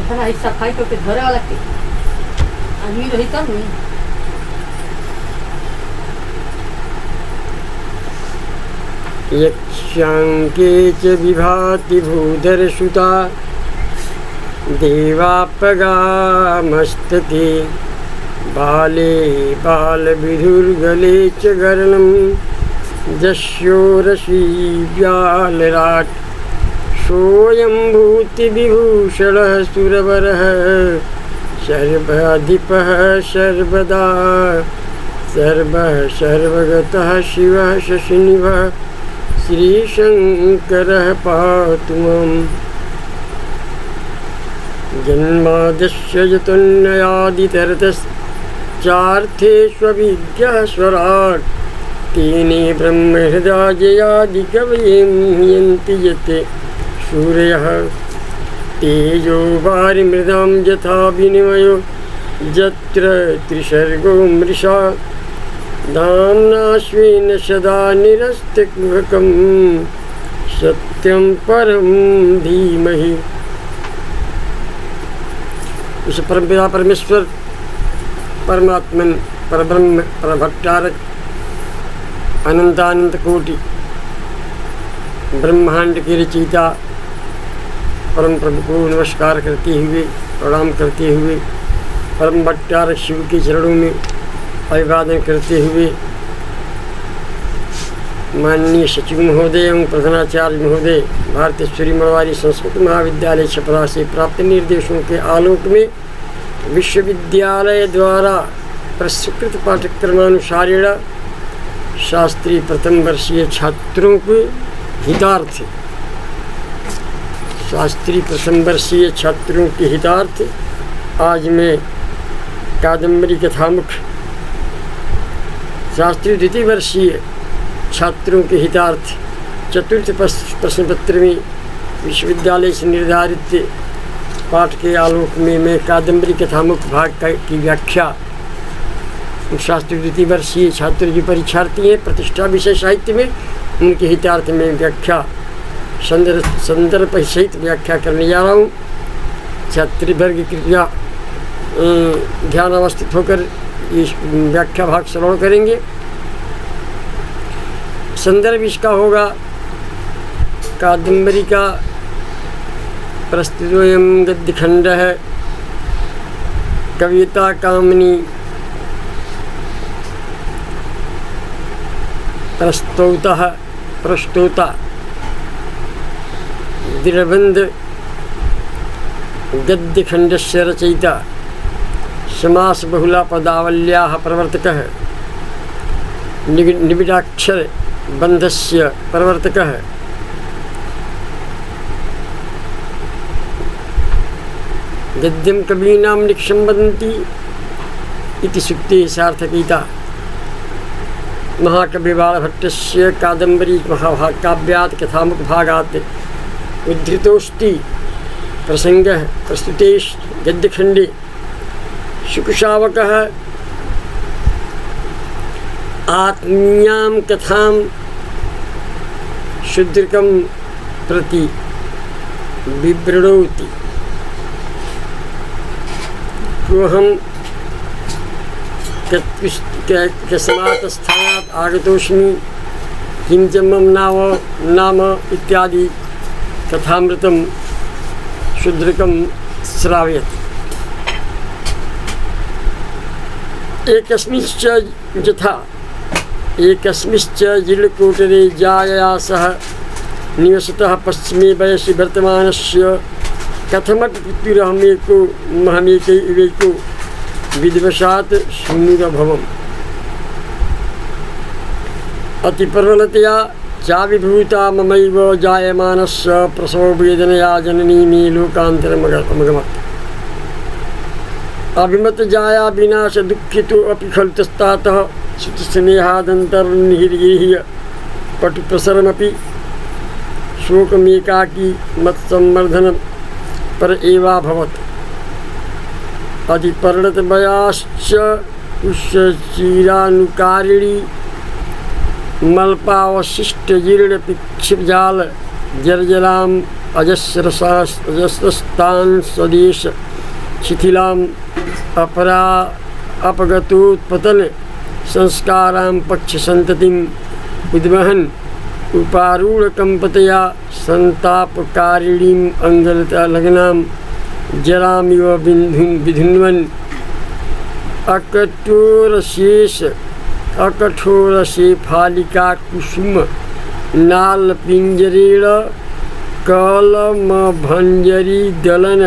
इतना ही सफाई करके धरे वाला के आदमी रही तब नहीं। यक्षांके च विभाति भूधरसुता देवापगामस्तते बाले बालविधुर्गले च गर्णं जस्योरसी व्यालराट् सोऽयं भूतिविभूषणः सुरवरः सर्वाधिपः सर्वदा सर्वः सर्वगतः शिवः शशिनिभः श्रीशङ्करः पातु माम्। जन्माद्यस्य यतोऽन्वयादितरतश्चार्थेष्वभिज्ञः स्वराट् तेने ब्रह्महृदाजयादिकवये मुह्यन्ति यते सूरयः तेजो वारिमृदां यथा विनिमयो यत्र त्रिसर्गो मृषा धाम्ना स्वेन सदा निरस्तकुहकं सत्यं परं धीमहि। उस परमपिता परमेश्वर परमात्मन परब्रह्म परभट्टारक अनंतानंत कोटि ब्रह्मांड के रचयिता परम प्रभु को नमस्कार करते हुए प्रणाम करते हुए परम भट्टारक शिव के चरणों में अभिवादन करते हुए माननीय सचिव महोदय एवं प्रधानाचार्य महोदय भारतेश्वरी मड़वारी संस्कृत महाविद्यालय छपरा से प्राप्त निर्देशों के आलोक में विश्वविद्यालय द्वारा प्रस्वीकृत पाठ्यक्रमानुसारेण शास्त्री प्रथम वर्षीय छात्रों के हितार्थ शास्त्री प्रथम वर्षीय छात्रों के हितार्थ आज मैं कादम्बरी कथामुख शास्त्री द्वितीय वर्षीय छात्रों के हितार्थ चतुर्थ प्रश्न पत्र में विश्वविद्यालय से निर्धारित पाठ के आलोक में मैं कादम्बरी कथामुख भाग की व्याख्या शास्त्री द्वितीय वर्षीय छात्र जो परीक्षार्थी हैं प्रतिष्ठा विषय साहित्य में उनके हितार्थ में व्याख्या संदर्भ सहित व्याख्या करने जा रहा हूँ। छात्रवर्ग कृपया ध्यान अवस्थित होकर इस व्याख्या भाग श्रवण करेंगे। संदर्भ इसका होगा कादम्बरी का प्रस्तुतोऽयं गद्यखण्डः कविता कामिनी प्रस्तौता दृढबन्ध गद्यखण्डस्य रचयिता समास बहुला पदावल्याः प्रवर्तकः निबिडाक्षर बन्धस्य प्रवर्तकः गद्यं कवीनां निक्षं वदन्ति इति सूक्तेः सार्थकीता महाकवि बालभट्टस्य कादम्बरी महाकाव्यात् कथामुख भागात् उद्धृतोऽस्ति प्रसंगः प्रस्तुतेश गद्यखण्डे शुकशावकः आत्मीयां कथां शूद्रकं प्रति विवृणोति कोऽहं कस्मात् स्थानात् आगतोऽस्मि किं च मम नाम इत्यादि कथामृतं शूद्रकं श्रावयति। एकस्मिश्च जिलकोटरे जायया सह निवसतः पश्चिमे वयसि वर्तमानस्य कथमपि विद्वशात् शून्यभवम् अतिप्रबलतया चाविभूता ममैव जायमानस्य प्रसववेदनया जननी मे लोकान्तरमगमत् अभिमत जाया विनाश दुःखितो अपि खलु तस्तातः श्रुतिस्नेहादन्तर्निहिर्गेह्य पटुप्रसरमपि शोकमेकाकी मत्संवर्धन पर एवाभवत् अधिपर्णतवयाश्च पुष्यचीरानुकारिणी मल्पावशिष्टजीर्णपिक्षिपजाल जर्जराम् अजस्रस्तान् स्वदेश शिथिलाम् अपरा अपगतोत्पतन संस्कारां पक्ष संततिं उद्वहन् उपारूढकम्पतया संतापकारिणीम् अंगलतालग्नां जरामिव विधुन्वन् अकठोरशेफालिका कुसुम नालपिञ्जरेण कलमभञ्जरी दलन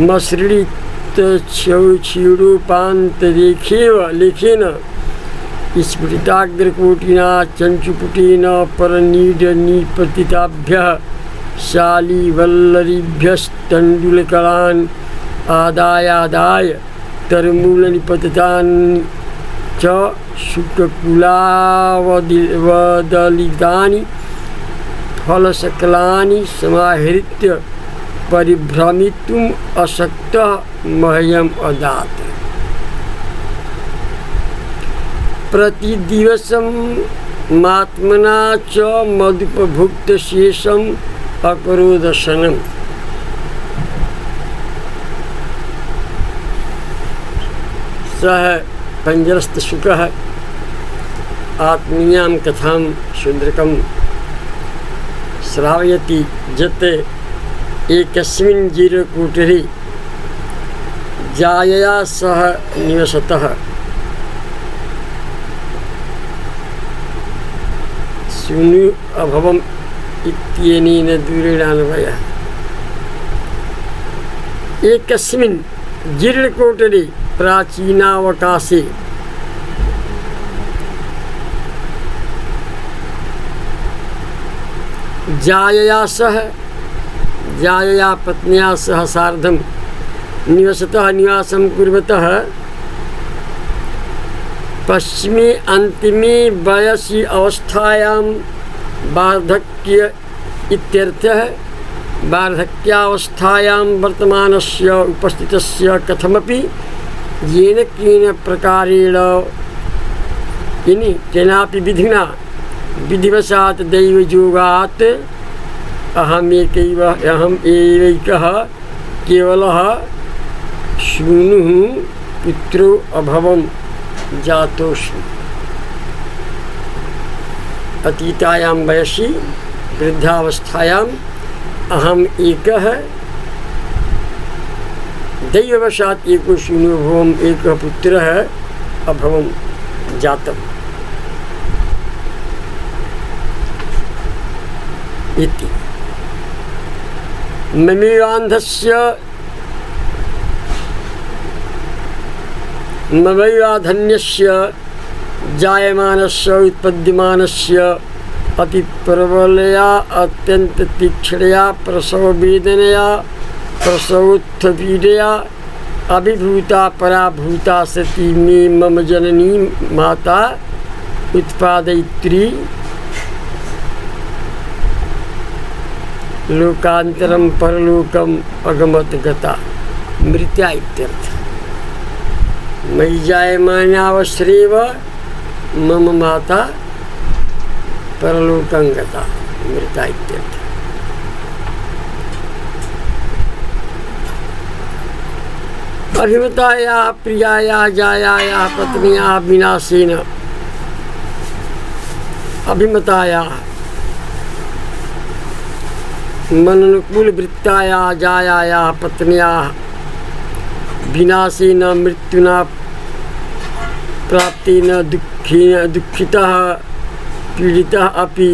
मसृणितक्षौक्षीरूपान्तरेखेव लेखेन स्फुटिताग्रकोटिना चञ्चुपुटेन परनीडनिपतिताभ्यः शालीवल्लरीभ्यस्तण्डुलकलान् आदायादाय तरमूलनिपतितान् च शुक्लकुलावदलितानि फलशकलानि समाहृत्य परिभ्रमितुम् अशक्तः मह्यम् अदात्। प्रतिदिवसं मात्मना च मदुपभुक्तशेषम् अकरोदर्शनम्। सः पञ्जरस्थशुकः आत्मीयां कथां शूद्रकं श्रावयति यत् एकस्मिन् जीर्णकुटीरे जायया सह निवसतः सूनु अभवम् इत्यनेन दूरेणान्वयः। एकस्मिन् जीर्णकुटीरे प्राचीनावकाशे जायया पत्न्या सह सार्धं निवासं कुर्वतः पश्चिमे अन्तिमे वयसि अवस्थायां वार्धक्य इत्यर्थः वार्धक्यावस्थायां वर्तमानस्य उपस्थितस्य कथमपि येन केन प्रकारेण केनापि विधिना विधिवशात् दैवयोगात् अहम् एवैकः केवलः सूनुः पुत्रो अभवम् जातोऽस्मि। अतीतायां वयसि वृद्धावस्थायाम् अहम् एकः दैववशात् एको सूनुः अभवम्, एकः पुत्रः अभवम् जातम् इति। ममैवाधन्यस्य जायमानस्य उत्पद्यमानस्य अतिप्रबलया अत्यन्ततीक्ष्णया प्रसववेदनया प्रसवोत्थपीडया अभिभूता पराभूता सती मे मम जननी माता उत्पादयित्री लोकांतरं परलोकम् अगमत गता मृत्या इत्यर्थ। मयि जायमानावसरेव मम माता परलोकं गता मृता इत्यर्थ। अभिमतायाः प्रियायाः जायायाः पत्न्याः विनाशेन अभिमतायाः मननुकूलवृत्तायाः जायायाः पत्न्याः विनाशेन मृत्युना प्राप्तेन दुःखितः पीडितः अपि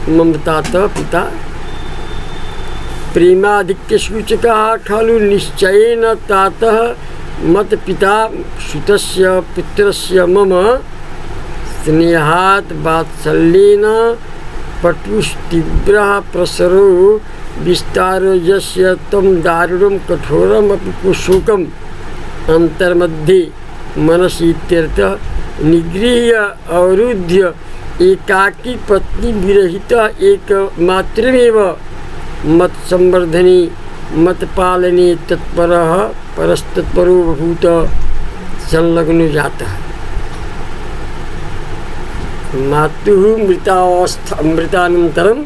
मम तातः पिता प्रेमाधिक्यसूचकः खलु निश्चयेन तातः मत्पिता सुतस्य पुत्रस्य मम स्नेहात् वात्सल्येन पटुस्तीव्रः प्रसरो विस्तारो यस्य तं दारुणं कठोरमपि कुशोकम् अन्तर्मध्ये मनसि इत्यर्थः निगृह्य अवरुद्ध्य एकाकी पत्नी विरहितः एकमात्रमेव मत्संवर्धने मतपालने तत्परः परस्तत्परो बभूत संलग्नो जातः। मातुः मृतानन्तरं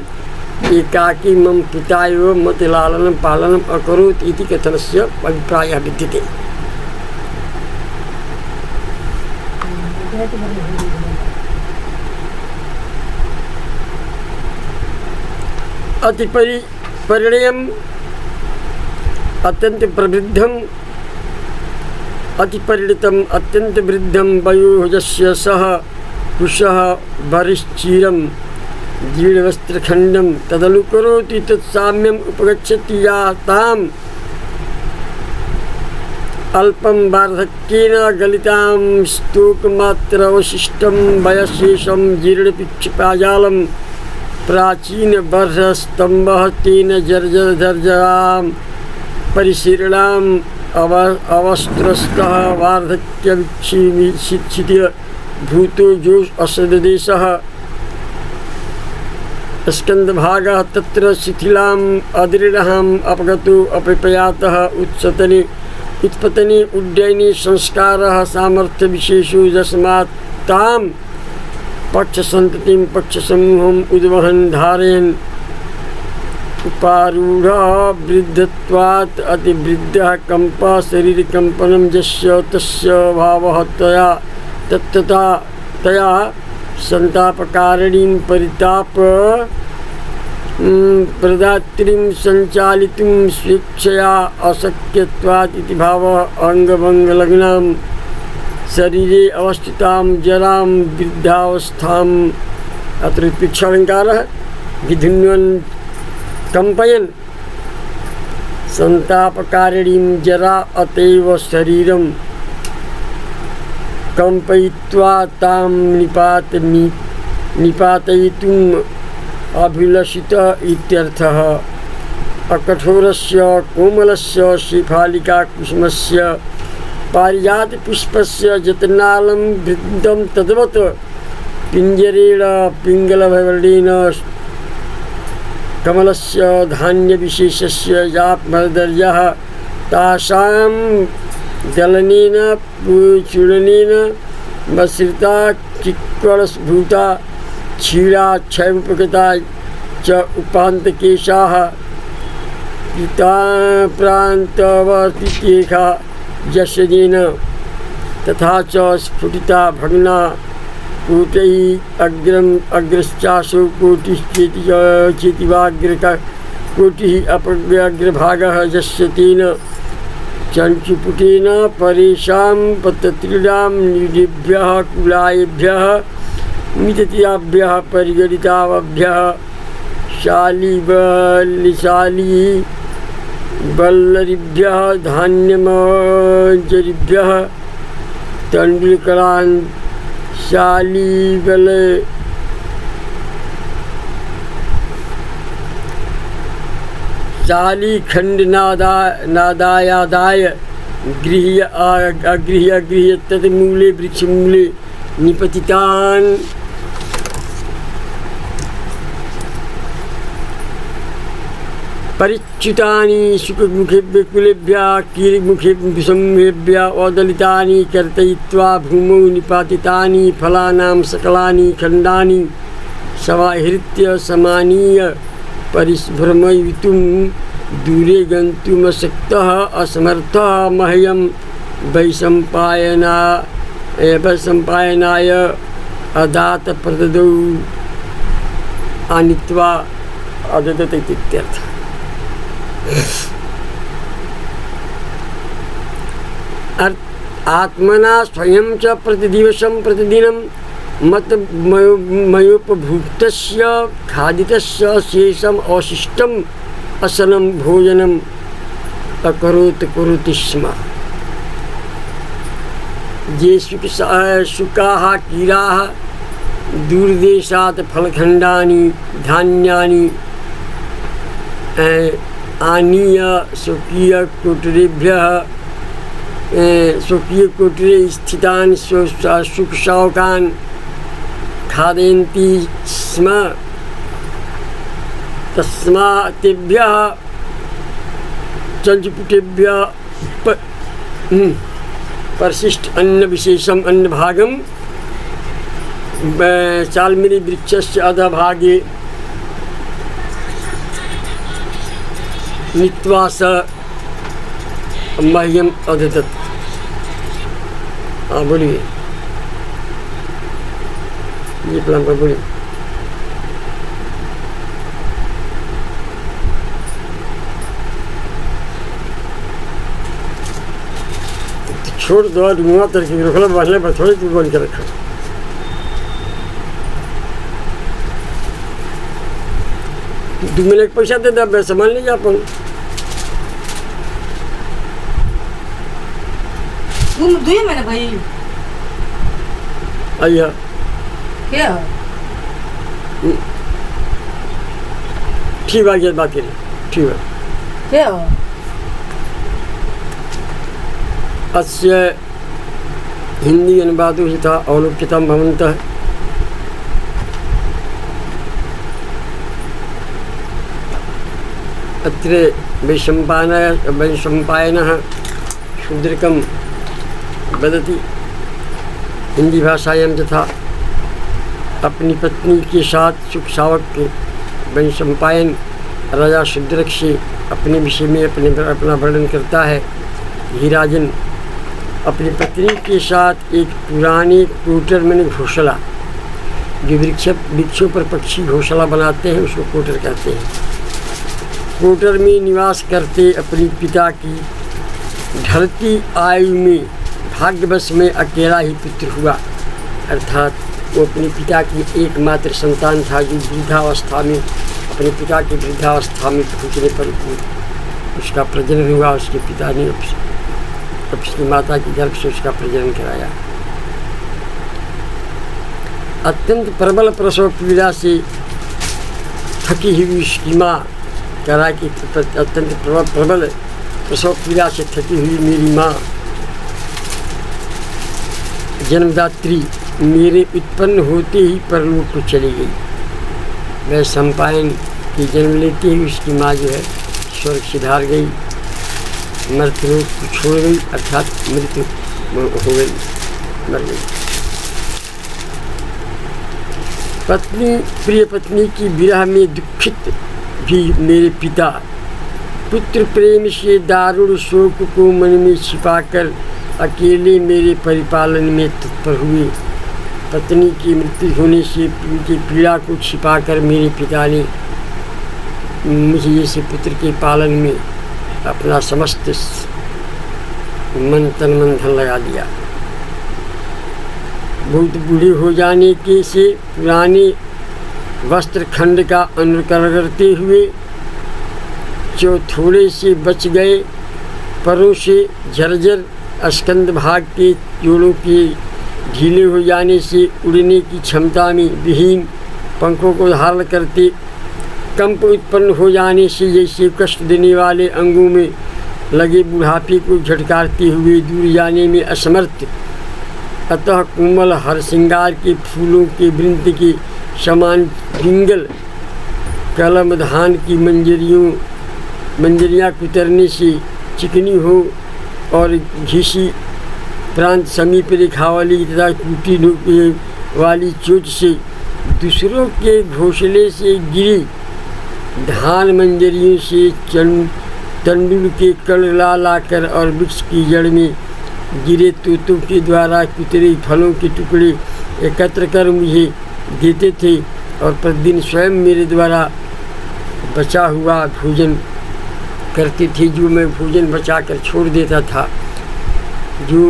एकाकी मम पिता एव मत लालनं पालनम् अकरोत् इति कथनस्य अभिप्रायः विद्यते। परिणयम् अत्यंत प्रवृद्धम् अतिपरिणितम् अत्यंत वृद्धं वयोजस्य सह कुशः वरिश्चिरं जीर्णवस्त्रखण्डं तदनुकरोति तत्साम्यम् उपगच्छति या ताम् अल्पं वार्धक्येन गलितां स्तूकमात्रवशिष्टं वयशेषं जीर्णपिच्छपाजालं प्राचीनबर्हस्तम्भः तेन जर्जरां परिशीर्णाम् अवस्त्रस्तः वार्धक्यविच्छित्य भूतो जोष असददेशः स्कन्दभागः तत्र शिथिलाम् अदृढाम् अपगतो अपप्रयातः उत्पतने उड्डयने संस्कारः सामर्थ्यविशेषो यस्मात् तां पक्षसन्ततिं पक्षसमूहम् उद्वहन् धारयन् उपारूढः वृद्धत्वात् अतिवृद्धः कम्पः शरीरकम्पनं यस्य तस्य भावः तया संतापकारिणीं परिताप प्रदात्रीं संचालितुं स्वेच्छया अशक्यत्वात् इति भावः अंगभंगलग्नां शरीरे अवस्थितां जरां वृद्धावस्थाम् अत्र पिक्षालङ्कारः विधिन्वन् कंपयन् संतापकारिणीं जरा अतएव शरीरं कंपयित्वा तां निपातयितुम् अभिलषित इत्यर्थः। अकठोरस्य कोमलस्य शेफालिकाकुसुमस्य पारिजातपुष्पस्य जतनालं वृद्धं तद्वत् पिञ्जरेण पिङ्गलवर्णेन कमलस्य धान्यविशेषस्य यात्मदर्यः तासां दलनेन चूर्णनेन मसृता चिक्कणभूता क्षीरा क्षयमुपगता च उपान्तकेशाः प्रान्तवर्तिकेखा यशनेन तथा च स्फुटिता भग्ना कोटैः अग्रश्चाशो कोटिः अपव्याघ्रभागः यस्य तेन चञ्चुपुटेन परेषां पतत्रीणां निडेभ्यः कुलायेभ्यः मितत्याभ्यः परिगणितावभ्यः शालीवल्लरिभ्यः धान्यमञ्जरिभ्यः तण्डुलकलान् शालीखण्डनादायादाय गृह्य अगृह्य तन्मूले वृक्षमूले निपतितान् परिच्युतानि शुकमुखेभ्यः कुलेभ्यः कीलमुखेभ्यः समूहेभ्यः औदलितानि कर्तयित्वा भूमौ निपातितानि फलानां सकलानि खण्डानि समाहृत्य समानीय परिभ्रमयितुं दूरे गन्तुमशक्तः असमर्थः मह्यं वैशम्पायनाय अदात प्रददौ आनीत्वा अददत् इत्यर्थः। आत्मना स्वयं च प्रतिदिवसं प्रतिदिनं मयोपभुक्तस्य खादितस्य शेषम् अवशिष्टम् असनं भोजनम् करोति स्म। ये शुकाः कीराः दूरदेशात् फलखण्डानि धान्यानि आनीय स्वकीयकुटीरे स्थितान् सुखशावकान् खादयन्ति स्म। तस्मात् तेभ्यः चञ्चुपुटेभ्यः परिशिष्ट अन्नविशेषम् अन्नभागं चाल्मिरी वृक्षस्य अधभागे नीत्वा स मह्यम अददत्। हाँ बोलिए, ये प्रणाम कर बोलिए। छोड़ दो धुआं तरकी रखला बसले पर थोड़ी तू बोल के रखा। तू मैंने एक पैसा दे दे सामान ले जा अपन। तुम दुई मैंने भाई आइया क्या ठीक है, बात करिए, ठीक है। क्या अस्य हिंदी अनुवादो हि था अवलोकितं भवन्तः। अत्र वैशम्पायनः शूद्रकं वदति। हिंदी भाषायां तथा अपनी पत्नी के साथ सुख सावक के वैशम्पायन राजा शूद्रक से अपने विषय में अपना वर्णन करता है। ही राजन अपनी पत्नी के साथ एक पुराने कोटर में घोंसला, जो वृक्षों पर पक्षी घोंसला बनाते हैं उसको कोटर कहते हैं, कोटर में निवास करते अपनी पिता की ढलती आयु में भाग्यवश में अकेला ही पुत्र हुआ। अर्थात वो अपने पिता की एकमात्र संतान था, जो वृद्धावस्था में अपने पिता की वृद्धावस्था में पहुँचने पर उसका प्रजनन हुआ। उसके पिता ने अपनी माता की गर्भ से उसका प्रजनन कराया। अत्यंत प्रबल प्रसव पीड़ा से थकी हुई उसकी माँ करा कि अत्यंत प्रबल प्रसव पीड़ा से थकी हुई मेरी माँ जन्मदात्री मेरे उत्पन्न होते ही परलोक को चली गई। वह सम्पायन की जन्म लेते ही उसकी माँ जो है स्वर्ग सिधार गई, मृत्यु को छोड़ गई, अर्थात मृत्यु हो गई, मर गई। पत्नी प्रिय पत्नी की विरह में दुखित भी मेरे पिता पुत्र प्रेम से दारुण शोक को मन में छिपाकर अकेले मेरे परिपालन में तत्पर हुए। पत्नी की मृत्यु होने से उनकी पीड़ा को छिपाकर मेरे पिता ने मुझे जैसे पुत्र के पालन में अपना समस्त मन तन मन धन लगा दिया। बहुत बूढ़े हो जाने के से पुराने वस्त्र खंड का अनुकरण करते हुए जो थोड़े से बच गए परों से झरझर स्कंद भाग के जोड़ों के ढीले हो जाने से उड़ने की क्षमता में विहीन पंखों को धारण करते कंप उत्पन्न हो जाने से जैसे कष्ट देने वाले अंगों में लगे बुढ़ापे को झटकारते हुए दूर जाने में असमर्थ, अतः कोमल हर श्रृंगार के फूलों के वृंद के समान पिंगल कलम धान की मंजरियाँ कुतरने से चिकनी हो और घिसी प्रांत समीप रेखा वाली तथा टूटी वाली चोट से दूसरों के घोंसले से गिरी धान मंजरियों से तंडुल के कण ला लाकर और वृक्ष की जड़ में गिरे तोतों के द्वारा कुतरे फलों के टुकड़े एकत्र कर मुझे देते थे और प्रतिदिन स्वयं मेरे द्वारा बचा हुआ भोजन करते थे, जो मैं भोजन बचा कर छोड़ देता था। जो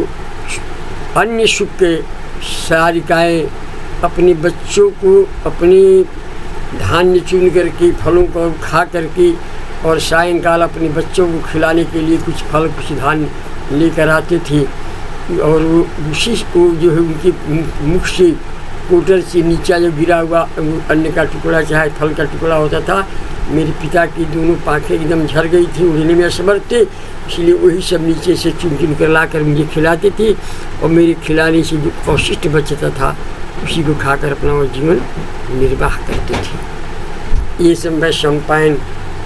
अन्य सुख के सारिकाएँ अपने बच्चों को अपने धान्य चुन करके फलों को खा करके और सायंकाल अपने बच्चों को खिलाने के लिए कुछ फल कुछ धान्य लेकर आते थे और वो उसी को जो है उनके मुख से कोटर से नीचा जो गिरा हुआ अन्न का टुकड़ा चाहे फल का टुकड़ा होता था, मेरे पिता की दोनों पाँखें एकदम झर गई थी, उड़ने में असमर्थ थे, इसलिए वही सब नीचे से चुन चुन कर ला कर मुझे खिलाते थे और मेरे खिलाने से जो अवशिष्ट बचता था उसी को खाकर अपना वो जीवन निर्वाह करते थे। ये सब मैं सम्पायन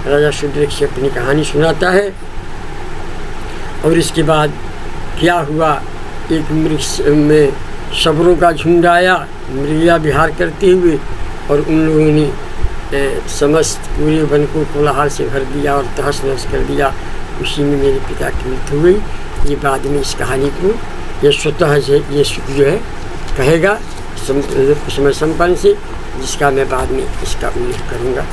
राजा शूद्रक से अपनी कहानी सुनाता है। और इसके बाद क्या हुआ, एक वृक्ष में सबरों का झुंड आया मृगया विहार करते हुए और उन लोगों ने समस्त पूरे वन को कोलाहल से भर दिया और तहस नहस कर दिया। उसी में मेरे पिता की मृत्यु हुई। ये बाद में इस कहानी को ये स्वतः से ये सुख जो है कहेगा समय संपन्न से, जिसका मैं बाद में इसका उल्लेख करूँगा।